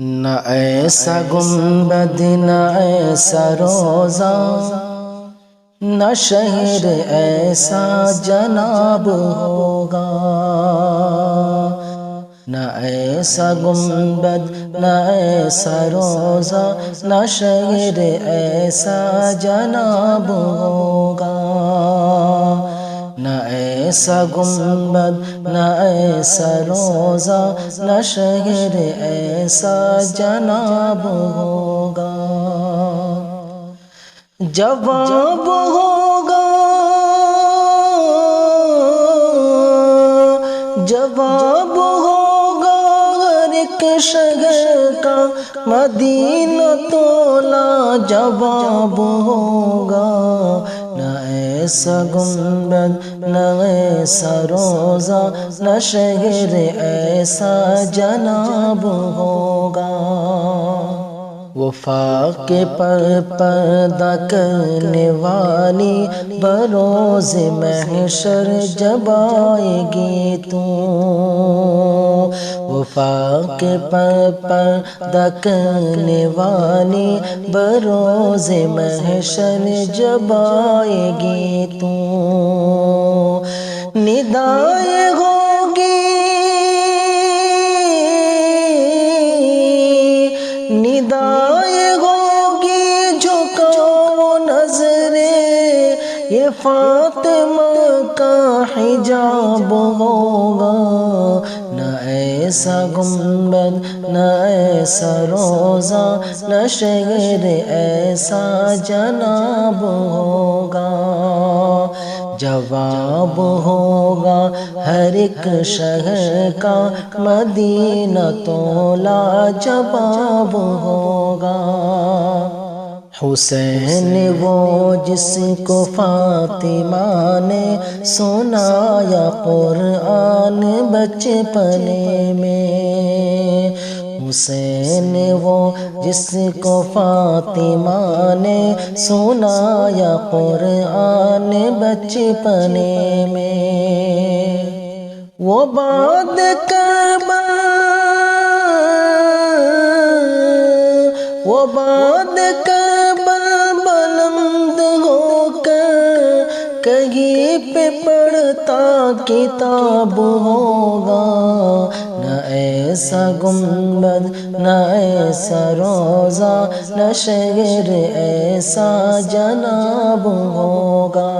نہ ایسا گنبد نہ ایسا روزہ، نہ شہر ایسا جناب ہوگا۔ نہ ایسا گنبد نہ ایسا روزہ، نہ شہر ایسا جناب ہوگا۔ نہ ایسا گنبد نہ ایسا روزہ، نہ شہر ایسا جناب ہوگا۔ جواب ہوگا، جواب ہوگا ہر ایک شہر کا، مدینہ تو لاجواب ہوگا۔ نہ ایسا گنبد نہ ایسا روزہ، نہ شہر ایسا جناب ہوگا۔ وفاقے پر پردہ کرنے والی بروز محشر جب آئے گی تو، وفاقے پر پردہ کرنے والی بروز محشر جب آئے گی تو، ندائیں ہوگی، ندائیں ہوگی جھکاؤ نظریں، یہ فاطمہ کا حجاب ہوگا۔ نہ ایسا گنبد نہ ایسا روزہ، نہ شہر ایسا جناب ہوگا۔ جواب ہوگا ہر ایک شہر کا، مدینہ تو لاجواب ہوگا۔ حسین وہ جس کو فاطمہ نے سنایا قرآن بچپنے میں، حسین وہ جس کو فاطمہ نے سنایا قرآن بچپنے میں، وہ بعد کربلا، وہ بعد کربلا بلند ہو کر کہیں پہ پڑھتا کتاب ہوگا۔ نہ ایسا گنبد نہ ایسا روزہ، نہ شہر ایسا جناب ہوگا۔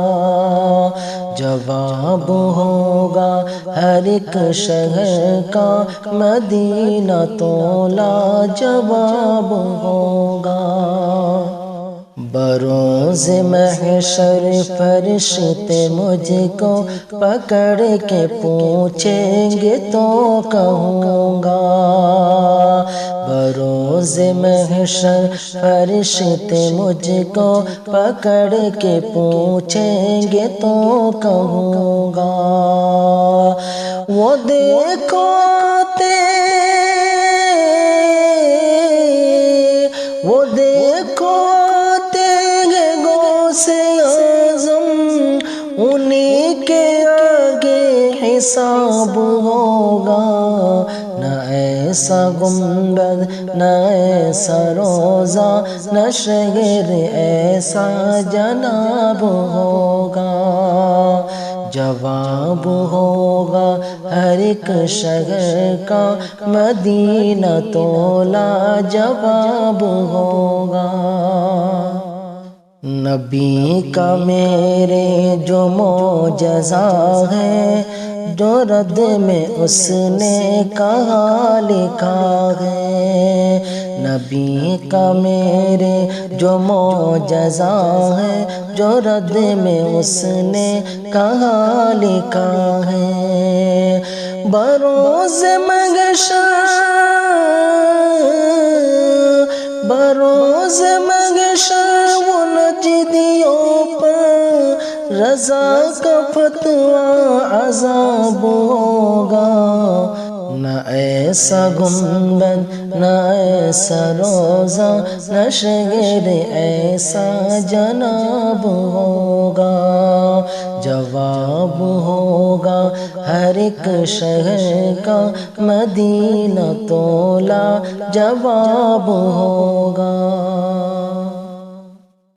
جواب ہوگا ہر ایک شہر کا، مدینہ تو لاجواب ہوگا۔ بروز محشر فرشتے مجھ کو پکڑ کے پوچھیں گے تو کہوں گا، بروز محشر فرشتے مجھ کو پکڑ کے پوچھیں گے تو کہوں گا، وہ دیکھو آتے، وہ دیکھو انہیں کے آگے حساب ہوگا۔ نہ ایسا گنبد نہ ایسا روزہ، نہ شہر ایسا جناب ہوگا۔ جواب ہوگا ہر ایک شہر کا، مدینہ تو لاجواب ہوگا۔ نبی کا میرے جو معجزہ ہے، جو رد میں اس نے کہا لکھا ہے، نبی کا میرے جو معجزہ ہے، جو رد میں اس نے کہا لکھا ہے، بروز محشر، بروز محشر وہ نجدیوں پر رضا کا فتویٰ عذاب ہوگا۔ نہ ایسا گنبد نہ ایسا روزہ نہ شہر ایسا جناب ہوگا، جواب ہوگا ہر ایک شہر کا مدینہ تولا جواب ہوگا۔